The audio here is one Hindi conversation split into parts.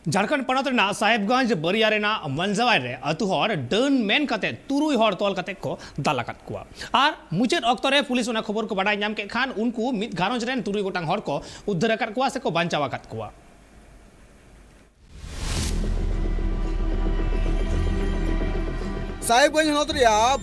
झारखंड पनत साहेबगंज बरिया मंजवाय रे अतु हर डन मेन कते तुरुई हर तोल कते को दालाकत कुआ और मुचाद अक्तो रे पुलिस उना खबर को बाडाय नाम के खान उनको मिद घारोंज रेन तुरुई गोटांग हर को उद्धार अकत कुआ से को बांचाव अकत कुआ। साहेबगंज हनत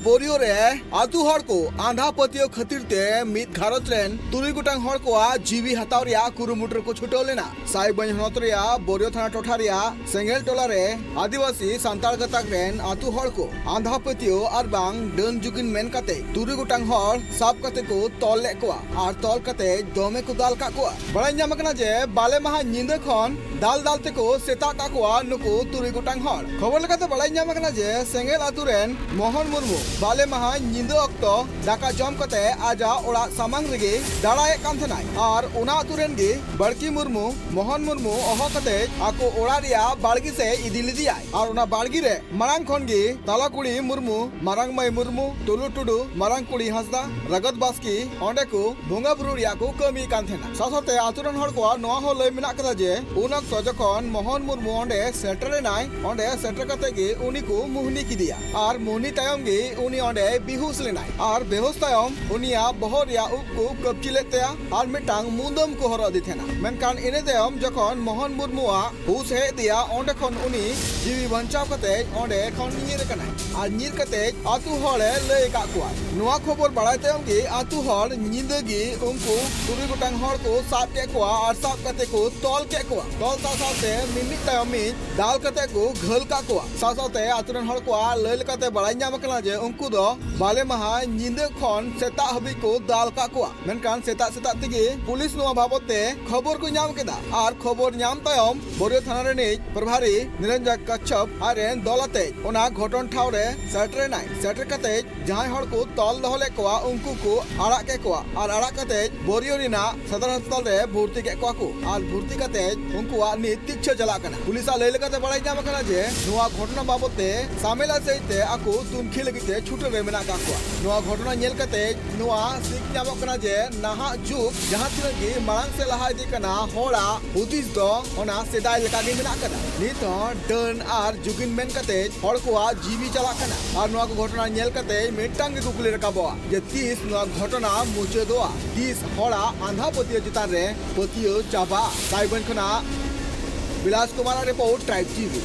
बोरियो रे आतु हर को आंधा पतियो खातिर ते मिद घारोंज रेन तुरुई गोटांग हर को जीवी हताव रिया कुरुमुटर को छुटो लेना। साहेबगंज हनत बोरियो थाना टोठा रिया सेंगेल टोला रे आदिवासी सांताल गताक रेन आतु हर को आंधा पतियो और बांग डन जुगिन मेन कते तुरुई गोटांग हर साब कते को तोल ले कोआ और तोल कते दोमे को दाल का कोआ बड़ाई नाम कना जे बाले महा निंदा खन दाल दाल ते को सेता का कोआ नुको तुरुई गोटांग हर खबर लेकाते बड़ाई नाम कना जे सेंगेल आतु मोहन मुर्मू बाले महा निंदा अक्तो दाका जम कते आजा ओड़ा सामांग रेगे दाड़ाए कान थनाय और उना अतुरेन गे बड़की मुर्मू मोहन मुर्मू अहो कते आको ओड़ा रिया बाड़गी से इदी लिदियाय और उना बाड़गी रे मारांग खन गे ताला कुड़ी मुर्मू मारांग मई मुर्मू टुलु टुडू मारांग कुड़ी हंसदा रगत बास्की ओंडे को बोंगा बुरु रिया को कमी कान थना साथते आतुरन हर को नोआ हो लय मिना कदा जे उन अक्तो जखन मोहन मुर्मू ओंडे सेटर नाय ओंडे सेटर कते गे उनी को मुहनी किदिया और मुहनी तायम गे उनी ओंडे बिहुस लेनाय और बेहोस तायम उनिया बहर रिया उप को कब्जी लेतेया और मिटांग मुंदम को हर दि थेना मेनकान इने तायम जखन मोहन मुर्मुआ हुस हे दिया ओंडे खन उनी जीवी बंचाव कते ओंडे खन निर कनाय और निर कते आतु हळे लय का कुआ नोआ खबर बाड़ाय तायम गे आतु हळ निंदगी उनको तुरुई गोटांग हर को साब के कुआ और साब कते को तोल के कुआ तोल साथे मिमित तायम मी दाल कते को घल का कुआ साथे आतुरन हर को लय कते बड़ाई नाम कना जे उनको दो बाले महा निंदे खन सेता हबी को दाल का कुआ मेनकान सेता सेता तिगे पुलिस नोआ बाबते खबर को नाम केदा और खबर नाम तायम बोरियो थाना रे प्रभारी निरंजन कच्छप आरेन दौलते ओना घटन ठाव रे सेटर नाय सेटर कते जहां हड़ को तल दहले कोआ उनको को आड़ा के कोआ और आड़ा कते बोरियो रिना सदर अस्पताल रे भर्ती के कोआ को और भर्ती कते उनको नितिक्ष चला कना पुलिस आ लेले कते बड़ाई नाम कना जे नोआ घटना बाबते सामेला सहित आको तुनखी लगिते छुटे रे मेना का कोआ नोआ घटना नेल कते नोआ सिक नाम कना जे नाहा जुग जहां तिना गे मांग से लहा दि कना होड़ा हुदिस दो ओना सेदाय लेका गे मेना कना नित डन और जुगिन मेन कते हड़ को जीवी चला कना और नोआ को घटना नेल कते मिटांग के कुकुले रकाबा जे 30 नोआ घटना मुचे दोआ 30 होड़ा आंधा पतियो चितार रे पतियो चाबा साइबन खना विलास कुमार रिपोर्ट ट्राइब टीवी।